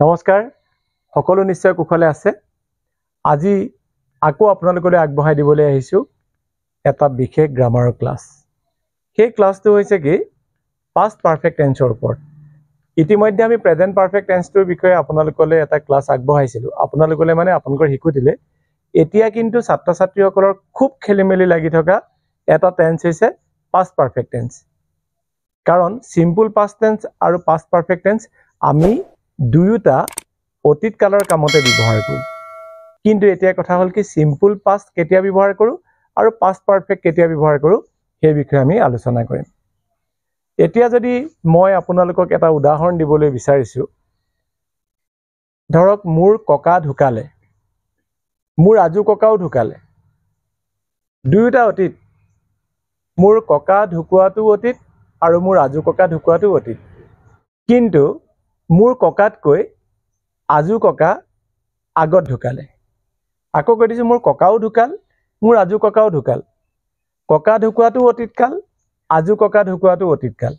নমস্কাৰ সকলো নিশ্চয় কুশলে আছে আজি আকৌ আপোনালোকলৈ আগবঢ়াই দিবলৈ আহিছো এটা বিশেষ গ্ৰামাৰৰ ক্লাছ সেই ক্লাছটো হৈছে কি past perfect tenseৰ ওপৰত ইতিমধ্যে আমি প্ৰেজেন্ট পাৰফেক্ট টেন্সটোৰ বিষয়ে আপোনালোকলৈ এটা ক্লাছ আগবঢ়াইছিলো আপোনালোকলৈ মানে আপোনালোকৰ শিকুতিলে এতিয়া কিন্তু ছাত্ৰ ছাত্ৰীসকলৰ খুব খেলিমেলি লাগি থকা এটা টেন্স হৈছে past perfect tense কাৰণ সিম্পল past tense আৰু past perfect tense আমি দুয়োটা অতীত কালৰ কামতে ব্যৱহাৰ কৰো কিন্তু এতিয়া কথা হল কি সিম্পল পাস্ট কেতিয়া ব্যৱহাৰ কৰো আৰু পাস্ট পাৰফেক্ট কেতিয়া ব্যৱহাৰ কৰো সেই বিষয়ে আমি আলোচনা কৰিম এতিয়া যদি মই আপোনালোকক এটা উদাহৰণ দিবলৈ বিচাৰিছো ধৰক মোৰ ককা ঢুকালে মোৰ আজু ককাও ঢুকালে দুয়োটা অতীত মোৰ ককা ঢুকুৱাটো অতীত আৰু মোৰ আজু ককা ঢুকুৱাটো অতীত কিন্তু মোৰ ককাতকৈ আজু ককা আগত ঢুকালে আকৌ কৈ দিছো মোৰ ককাও ঢুকাল মোৰ আজু ককাও ঢুকাল ককা ঢুকুৱাটো অতীতকাল আজু ককা ঢুকুৱাটো অতীতকাল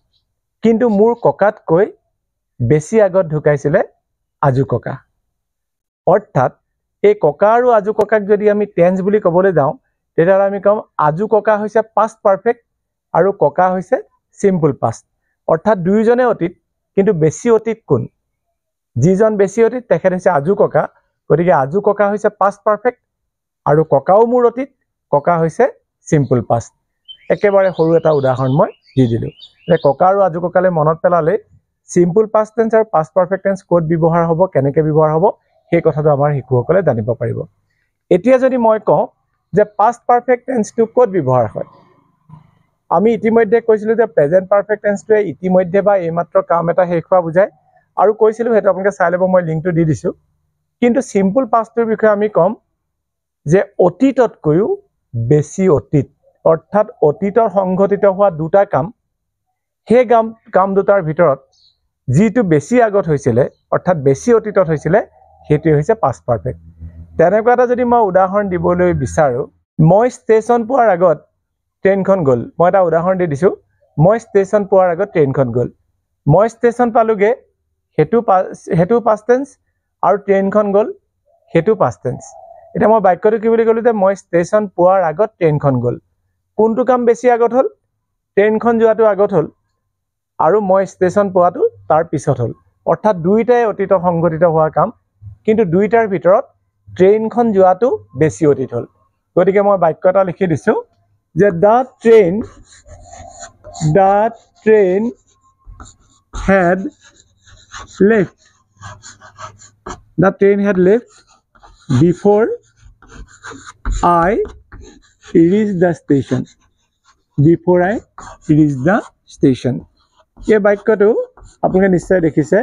কিন্তু মোৰ ককাতকৈ বেছি আগত ঢুকাইছিলে আজু ককা অৰ্থাৎ এই ককা আৰু আজু ককাক যদি আমি টেন্স বুলি ক'বলৈ যাওঁ তেতিয়া আমি কম আজু ককা হৈছে পাস্ট পারফেক্ট আৰু ককা হৈছে সিম্পল পাস্ট অৰ্থাৎ দুইজনে অতীত কিন্তু বেছি অতীত কোন যিজন বেছি অতীত তেখেত হৈছে আজু ককা গতিকে আজু ককা হৈছে পাস্ট পারফেক্ট আৰু ককাও মোৰ অতীত ককা হৈছে সিম্পল পাস্ট একেবাৰে সৰু এটা উদাহৰণ মই দি দিলো যে ককা আৰু আজু ককালে মনত পেলালে সিম্পল পাস্ট টেন্স আৰু পাস্ট পাৰফেক্ট টেন্স কোড ব্যৱহাৰ হ'ব কেনেকৈ ব্যৱহাৰ হ'ব সেই কথাটো আমাৰ শিশুসকলে জানিব পাৰিব এতিয়া যদি মই কওঁ যে পাস্ট পাৰফেক্ট টেন্সটো কোড ব্যৱহাৰ হয় আমি ইতিমধ্যে কৈছিলো যে প্ৰেজেন্ট পাৰফেক্ট টেন্সটোৱে ইতিমধ্যে বা এইমাত্ৰ কাম এটা শেষ হোৱা বুজায় আৰু কৈছিলো হেতু আপোনালোকে চাই লব মই লিংকটো দি দিছো কিন্তু সিম্পল পাস্টৰ বিষয়ে আমি কম যে অতীততকৈও বেছি অতীত অৰ্থাৎ অতীতৰ সংঘটিত হোৱা দুটা কাম সেই কাম দুটাৰ ভিতৰত যিটো বেছি আগত হৈছিল অৰ্থাৎ বেছি অতীতত হৈছিল হেতু হৈছে পাস্ট পাৰফেক্ট তেনেকুৱা এটা যদি মই উদাহৰণ দিবলৈ বিচাৰো মই ষ্টেচন পোৱাৰ আগত ট্ৰেইনখন গল মই এটা উদাহৰণ দি দিছো মই ষ্টেচন পোৱাৰ আগত ট্ৰেইনখন গল মই ষ্টেচন পালোগে হেতু পাস্ট টেন্স আৰু ট্ৰেইনখন গল হেতু পাস্ট টেন্স এটা মই বাক্যটো কি বুলি কলো যে মই ষ্টেচন পোৱাৰ আগত ট্ৰেইনখন গল কোনটো কাম বেছি আগত হল ট্ৰেইনখন যোৱাটো আগত হল আৰু মই ষ্টেচন পোৱাটো তাৰ পিছত হল অৰ্থাৎ দুইটাই অতীত সংঘটিত হোৱা কাম কিন্তু দুইটাৰ ভিতৰত ট্ৰেইনখন যোৱাটো বেছি অতীত হল গতিকে মই বাক্য এটা লিখি দিছো যে the train had left before I reached the station এই বাক্যটো আপোনালোকে নিশ্চয় দেখিছে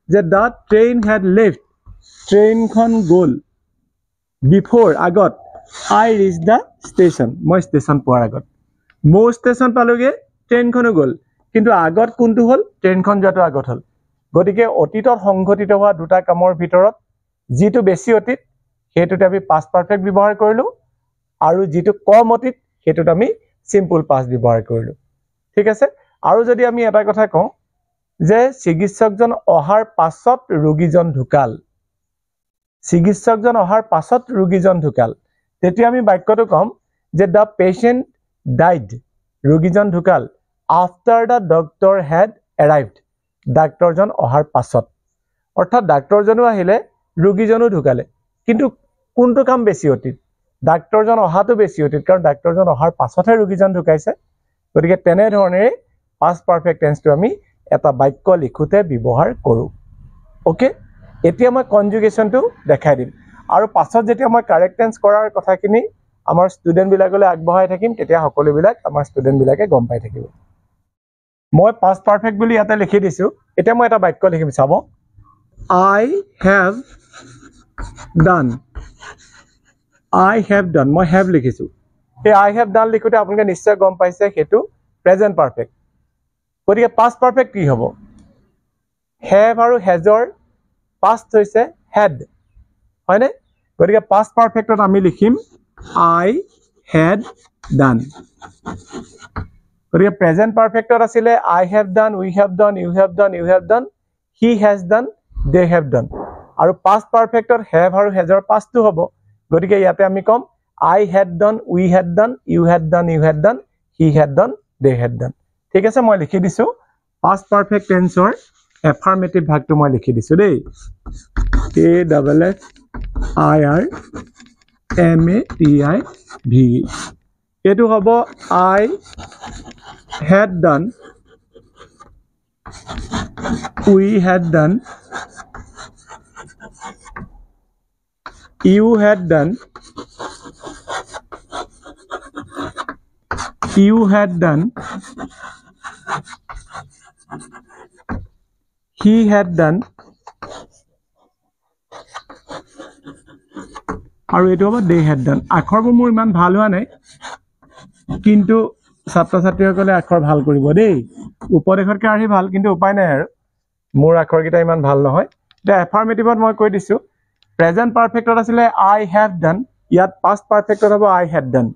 যে the train had left ট্ৰেইনখন গল before আগত I reached the station মই ষ্টেচন পোৱাৰ আগত মই ষ্টেচন পালোগে ট্ৰেইনখনো গল কিন্তু আগত কোনটো হল ট্ৰেইনখন যোৱাটো আগত হল গতিকে অতীতত সংঘটিত হোৱা দুটা কামৰ ভিতৰত যিটো বেছি অতীত হেতুতে আমি পাস্ট পাৰফেক্ট ব্যৱহাৰ কৰিলো আৰু যিটো কম অতীত হেতুত আমি সিম্পল পাস্ট ব্যৱহাৰ কৰিলো ঠিক আছে আৰু যদি আমি এটা কথা কওঁ যে চিকিৎসকজন অহাৰ পাছত ৰোগীজন ঢুকাল চিকিৎসকজন অহাৰ পাছত ৰোগীজন ঢুকাল তেতিয়া আমি বাক্যটো কম যে the patient died ৰোগীজন ঢুকাল after the doctor had arrived ডাক্তৰজন অহাৰ পাছত অৰ্থাৎ ডাক্তৰজনো আহিলে ৰোগীজনো ঢুকালে কিন্তু কোনটো কাম বেছি অতীত ডাক্তৰজন অহাটো বেছি অতীত কাৰণ ডাক্তৰজন অহাৰ পাছতহে ৰোগীজন ঢুকাইছে গতিকে তেনে ধৰণে পাস্ট পাৰফেক্ট টেন্সটো আমি এটা বাক্য লিখোতে ব্যৱহাৰ কৰো ওকে এতিয়া মই কনজুগেশনটো দেখাই দিম আৰু পাছত যেতিয়া মই কাৰেক্ট টেন্স কৰাৰ কথাখিনি আমাৰ ষ্টুডেন্ট বিলাকলৈ আগবঢ়াই থাকিম তেতিয়া সকলোবিলাক আমাৰ ষ্টুডেন্ট বিলাকে গম পাই থাকিব মই পাস্ট পারফেক্ট বুলি ইয়াতে লিখি দিছো এতিয়া মই এটা বাক্য লিখিম চাব I have done মই have লিখিছো এই I have done লিখোতে আপোনালোকে নিশ্চয় গম পাইছে হেতু প্ৰেজেন্ট পাৰফেক্ট গতিকে পাস্ট পাৰফেক্ট কি হ'ব have আৰু hasৰ পাস্ট হৈছে had হয়নে গতিকে পাস্ট পাৰফেক্টত আমি লিখিম I had done গতিকে প্ৰেজেন্ট পারফেক্টত আছিলে I have done we have done you have done he has done they have done আৰু past perfectত have আৰু has ৰ past টো হ'ব গতিকে ইয়াতে আমি কম I had done we had done you had done he had done they had done ঠিক আছে মই লিখি দিছো past perfect tense ৰ affirmative ভাগটো মই লিখি দিছো দেই A double F I R M A T I V এটো হ'ব I had done we had done you had done he had done আৰু এটো হ'ব they had done আখৰবোৰ মোৰ ইমান ভাল হোৱা নাই কিন্তু ছাত্ৰ ছাত্ৰীসকলে আখৰ ভাল কৰিব দেই উপদেশতকৈ আহি ভাল কিন্তু উপায় নাই আৰু মোৰ আখৰকেইটা ইমান ভাল নহয় এটা এফাৰ্মেটিভত মই কৈ দিছো প্ৰেজেন্ট পাৰফেক্টত আছিলে I have done ইয়াত past পাৰফেক্টত হ'ব I had done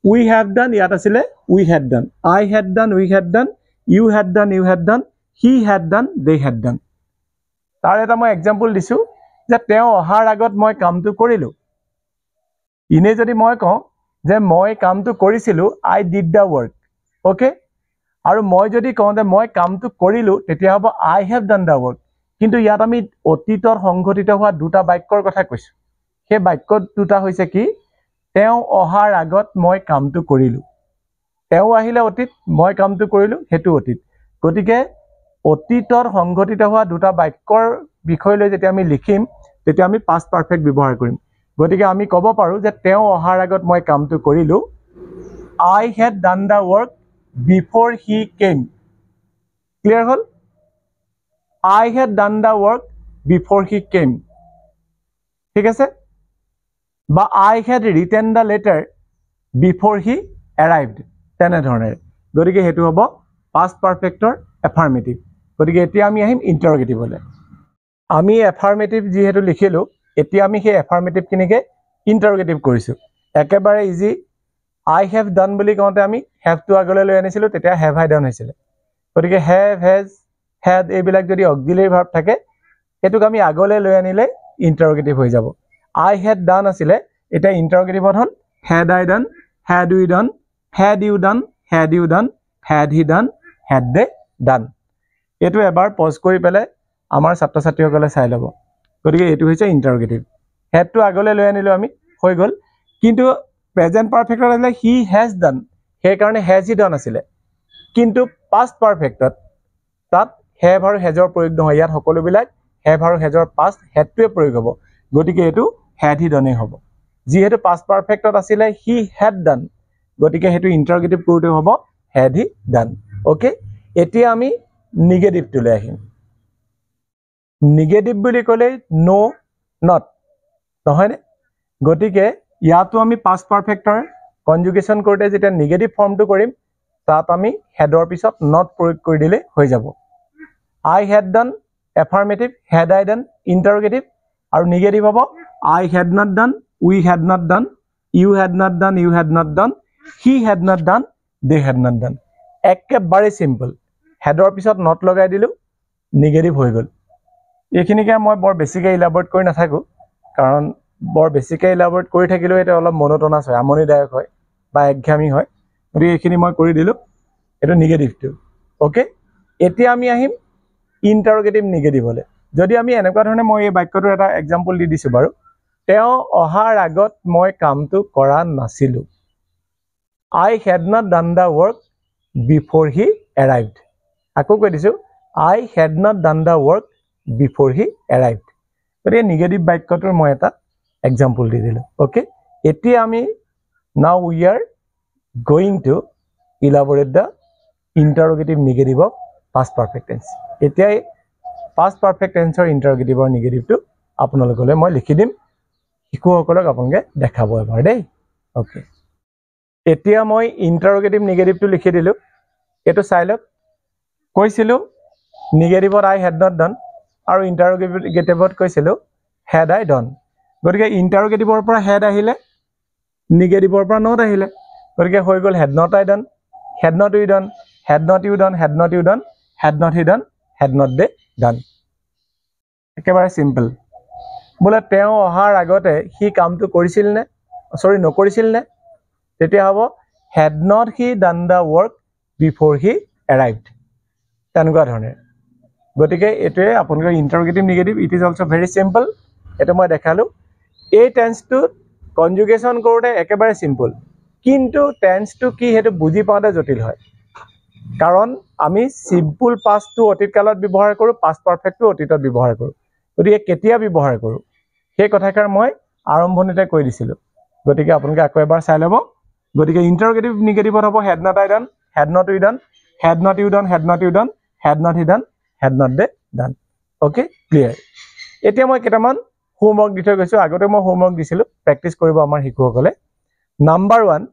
we have done ইয়াত আছিলে we had done I had done we had done you had done he had done they had done তাৰ এটা মই এক্সাম্পল দিছো যে তেওঁ অহাৰ আগত মই কামটো কৰিলো ইনে যদি মই কওঁ যে মই কামটো কৰিছিলো I did the work okay আৰু মই যদি কওঁ যে মই কামটো কৰিলো তেতিয়া হ'ব I have done the work কিন্তু ইয়াত আমি অতীতৰ সংঘটিত হোৱা দুটা বাক্যৰ কথা কৈছো সেই বাক্য দুটা হৈছে কি তেওঁ অহাৰ আগত মই কামটো কৰিলো তেওঁ আহিলে অতীত মই কামটো কৰিলো হেতু অতীত গতিকে অতীতৰ সংঘটিত হোৱা দুটা বাক্যৰ বিষয় লৈ যেতিয়া আমি লিখিম তেতিয়া আমি past perfect ব্যৱহাৰ কৰিম গতিকে আমি ক'ব পাৰো যে তেওঁ অহাৰ আগত মই কামটো কৰিলো I had done the work before he came clear hall I had done the work before he came ঠিক আছে বা I had written the letter before he arrived তেনে ধৰণে গতিকে হেতু হ'ব past perfectৰ affirmative গতিকে এতিয়া আমি আহিম interrogative-লৈ আমি affirmative যিহেতু লিখিলো এতিয়া আমি সেই affirmative কিনিকে interrogative কৰিছো একেবাৰে ইজি I have done বুলি কওঁতে আমি have টো আগলৈ লৈ আনিছিলো তেতিয়া have I done হৈছিল গতিকে have has had এইবিলাক যদি auxiliary verb থাকে এটুক আমি আগলৈ লৈ আনিলে interrogative হৈ যাব I had done আছিলে এটা interrogative hall had I done had we done had you done had he done had they done এটো এবাৰ পজ কৰি পেলে আমাৰ ছাত্ৰ ছাত্ৰীসকলে চাই লব গতিকে এটো হৈছে interrogative had টো আগলৈ লৈ আনিলো আমি হৈ গল কিন্তু present perfect আছিলে he has done সেই কাৰণে has he done আছিলে কিন্তু past perfect তাত have আৰু has ৰ প্ৰয়োগ নহয় ইয়াত সকলো বিলাক have আৰু has ৰ past had টোৱে প্ৰয়োগ হ'ব গতিকে এটো had he done হ'ব যিহেতু past perfect আছিলে he had done গতিকে হেতু interrogative কৰোতে হ'ব had he done ওকে এতিয়া আমি negative টো লৈ আহিম negative বুলি ক'লে no not নহয় নে গতিকে ইয়াতো আমি past perfect ৰ কনজুগেশ্যন কৰোতে যেতিয়া negative ফৰ্মটো কৰিম তাত আমি had ৰ পিছত not প্ৰয়োগ কৰি দিলে হৈ যাব I had done affirmative had I done interrogative আৰু negative হ'ব I had not done we had not done you had not done he had not done they had not done একেবাৰে সিম্পল had ৰ পিছত not লগাই দিলো negative হৈ গল এইখিনিকে মই বৰ বেছিকৈ ইলাবৰেট কৰি নাথাকো কাৰণ বৰ বেছিকৈ ইলাবৰেট কৰি থাকিলেও এটা অলপ মনোটনাস হয় আমনিদায়ক হয় বা একঘামি হয় গতিকে এইখিনি মই কৰি দিলো এটা নেগেটিভটো ওকে এতিয়া আমি আহিম ইন্টাৰোগেটিভ নেগেটিভ হলে যদি আমি এনেকুৱা ধৰণে মই এই বাক্যটোৰ এটা এক্সাম্পল দি দিছো বাৰু তেওঁ অহাৰ আগত মই কামটো কৰা নাছিলো I had not done the work before he arrived আকৌ কৈ দিছো I had not done the work before he arrived গতিকে নেগেটিভ বাক্যটোৰ মই এটা এক্সাম্পল দি দিলো ওকে এতিয়া আমি now we are going to elaborate the interrogative negative of past perfect tense এতিয়া past perfect tense or interrogative or negative to আপোনালোকলৈ মই লিখি দিম শিশুসকলক আপোনালোকে দেখাব এবাৰ দেই ওকে এতিয়া মই interrogative negative to লিখি দিলো এটো চাই লওক কৈছিলো negative I had not done আৰু interrogative কৈছিলো had I done গতিকে interrogative ৰ পৰা had আহিলে negative ৰ পৰা not আহিলে গতিকে হৈ গল had not I done had not we done had not you done had not he done had not they done একেবাৰে সিম্পল বোলে তেওঁ অহাৰ আগতে সি কামটো কৰিছিল নে সৰি নকৰিছিল নে তেতিয়া হ'ব had not he done the work before he arrived তেনেকুৱা ধৰণে গতিকে এটোৱে আপোনালোকৰ interrogative negative it is also very simple এটা মই দেখালো এই টেন্সটো কনজুগেশন কৰোতে একেবাৰে সিম্পল কিন্তু টেন্সটো কি হেতু বুজি পাওঁতে জটিল হয় কাৰণ আমি সিম্পল পাস্টটো অতীত কালত ব্যৱহাৰ কৰো পাস্ট পাৰফেক্টটো অতীতত ব্যৱহাৰ কৰো গতিকে কেতিয়া ব্যৱহাৰ কৰো সেই কথাকাৰ মই আৰম্ভণিতে কৈ দিছিলো গতিকে আপোনালোকে আকৌ এবাৰ চাই লব গতিকে ইন্টাৰগেটিভ নেগেটিভত হ'ব had not I done had not we done had not you done had not you done had not he done had not they done okay clear এতিয়া মই কেটামান হোমৱৰ্ক দি থৈ গৈছো আগতে মই হোমৱৰ্ক দিছিলো প্ৰেক্টিস কৰিব আমাৰ শিশুসকলে নাম্বাৰ 1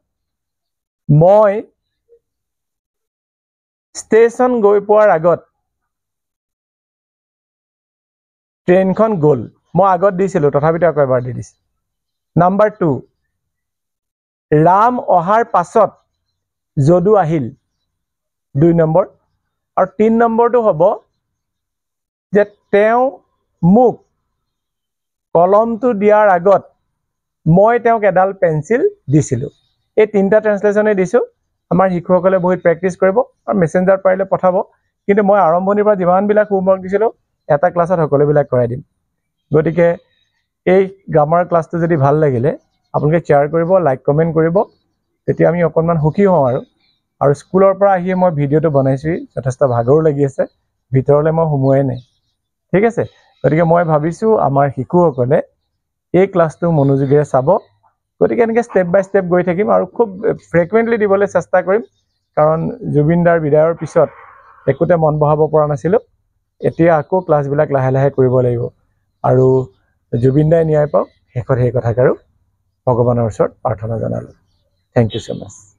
মই স্টেশন গৈ পোৱাৰ আগত ট্ৰেইনখন গল মই আগত দিছিলো তথাপিতো আকৌ এবাৰ দি দিছো নাম্বাৰ 2 ৰাম অহাৰ পাছত যদু আহিল 2 নম্বৰ আৰু 3 নম্বৰটো হ'ব যে তেওঁ মুক কলমটো দিয়াৰ আগত মই তেওঁক এডাল পেন্সিল দিছিলো এই তিনটা ট্ৰান্সলেচনে দিছো আমাৰ শিশুসকলে বহুত প্ৰেক্টিস কৰিব আৰু মেসেঞ্জাৰ পাৰিলে পঠাব কিন্তু মই আৰম্ভণিৰ পৰা যিমান বিলাক হোমৱৰ্ক দিছিলো এটা ক্লাছত সকলোবিলাক কৰাই দিম গতিকে এই গ্ৰামাৰ ক্লাছটো যদি ভাল লাগিলে আপোনালোকে শেয়াৰ কৰিব লাইক কমেন্ট কৰিব তেতিয়া আমি অকনমান সুখী হওঁ আৰু স্কুলৰ পৰা আহি মই ভিডিওটো বনাইছো যথেষ্ট ভাগৰ লাগি আছে ভিতৰলে মই হুমুৱাই নাই ঠিক আছে গতিকে মই ভাবিছো আমাৰ শিশুসকলে এই ক্লাছটো মনোযোগেৰে চাব গতিকে এনেকৈ ষ্টেপ বাই ষ্টেপ গৈ থাকিম আৰু খুব ফ্ৰিকুৱেন্টলি দিবলৈ চেষ্টা কৰিম কাৰণ জুবিনদাৰ বিদায়ৰ পিছত একোতে মন বহাব পৰা নাছিলো এতিয়া আকৌ ক্লাছবিলাক লাহে লাহে কৰিব লাগিব আৰু জুবিনদাই ন্যায় পাওক শেষত সেই কথাকাৰো ভগৱানৰ ওচৰত প্ৰাৰ্থনা জনালো থ্যাংক ইউ সো মাচ